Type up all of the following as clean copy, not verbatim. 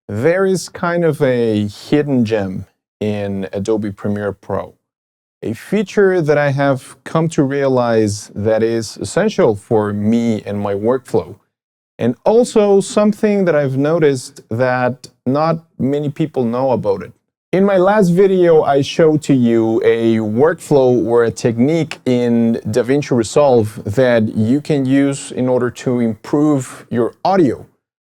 There is kind of a hidden gem in Adobe Premiere Pro, a feature that I have come to realize that is essential for me and my workflow, and also something that I've noticed that not many people know about it. In my last video, I showed to you a workflow or a technique in DaVinci Resolve that you can use in order to improve your audio,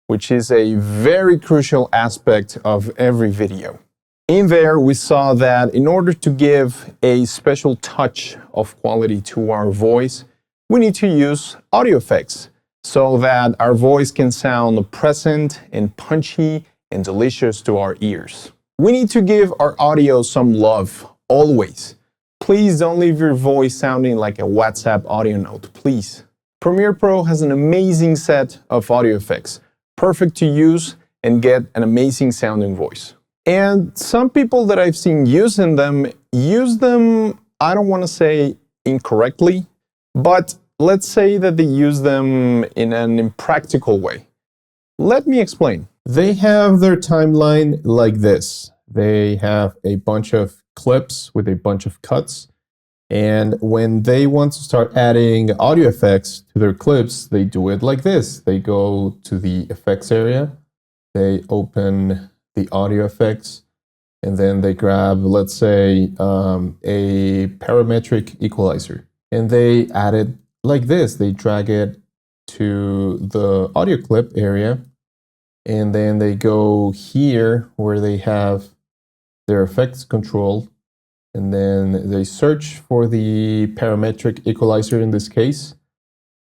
which is a very crucial aspect of every video. In there, we saw that in order to give a special touch of quality to our voice, we need to use audio effects so that our voice can sound present and punchy and delicious to our ears. We need to give our audio some love, always. Please don't leave your voice sounding like a WhatsApp audio note, please. Premiere Pro has an amazing set of audio effects, perfect to use and get an amazing sounding voice. And some people that I've seen use them, I don't want to say incorrectly, but let's say that they use them in an impractical way. Let me explain. They have their timeline like this. They have a bunch of clips with a bunch of cuts. And when they want to start adding audio effects to their clips, they do it like this. They go to the effects area, they open the audio effects, and then they grab, let's say, a parametric equalizer. And they add it like this. They drag it to the audio clip area, and then they go here where they have their effects control, and then they search for the parametric equalizer in this case.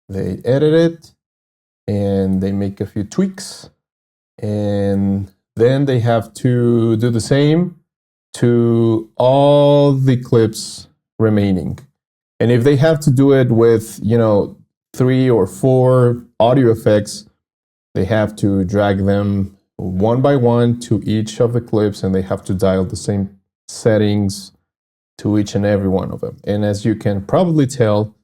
They edit it, and they make a few tweaks, and then they have to do the same to all the clips remaining. And if they have to do it with, 3 or 4 audio effects, they have to drag them one by one to each of the clips, and they have to dial the same settings to each and every one of them. And as you can probably tell,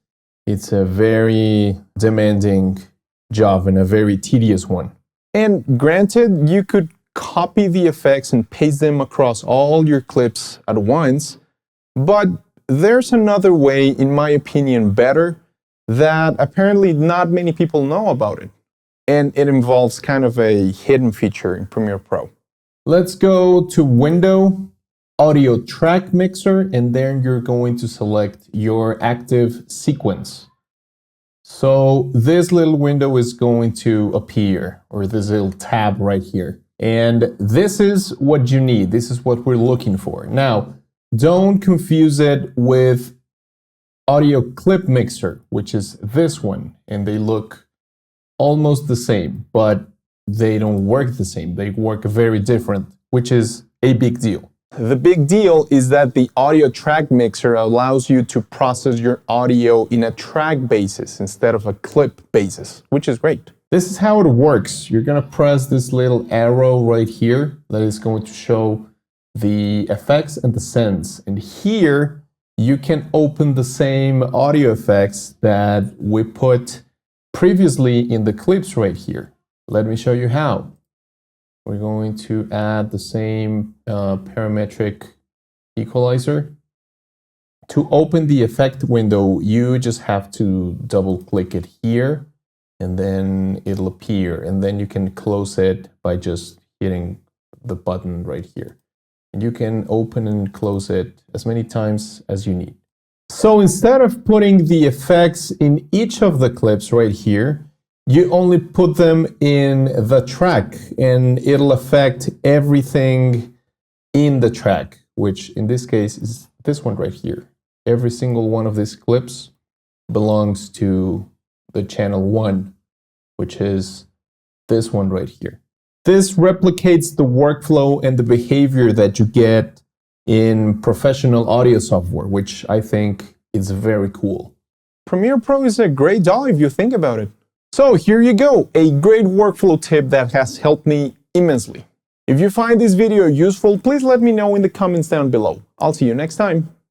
it's a very demanding job and a very tedious one. And granted, you could copy the effects and paste them across all your clips at once, but there's another way, in my opinion, better, that apparently not many people know about it. And it involves kind of a hidden feature in Premiere Pro. Let's go to Window, Audio Track Mixer, and then you're going to select your active sequence. So this little window is going to appear, or this little tab right here. And this is what you need. This is what we're looking for. Now, don't confuse it with Audio Clip Mixer, which is this one, and they look almost the same, but they don't work the same. They work very different, which is a big deal. The big deal is that the audio track mixer allows you to process your audio in a track basis instead of a clip basis, which is great. This is how it works. You're going to press this little arrow right here that is going to show the effects and the sends. And here you can open the same audio effects that we put previously in the clips right here. Let me show you how. We're going to add the same parametric equalizer. To open the effect window, you just have to double click it here, and then it'll appear, and then you can close it by just hitting the button right here. And you can open and close it as many times as you need. So instead of putting the effects in each of the clips right here, you only put them in the track, and it'll affect everything in the track, which in this case is this one right here. Every single one of these clips belongs to the channel 1, which is this one right here. This replicates the workflow and the behavior that you get in professional audio software, which I think is very cool. Premiere Pro is a great doll if you think about it. So here you go, a great workflow tip that has helped me immensely. If you find this video useful, please let me know in the comments down below. I'll see you next time.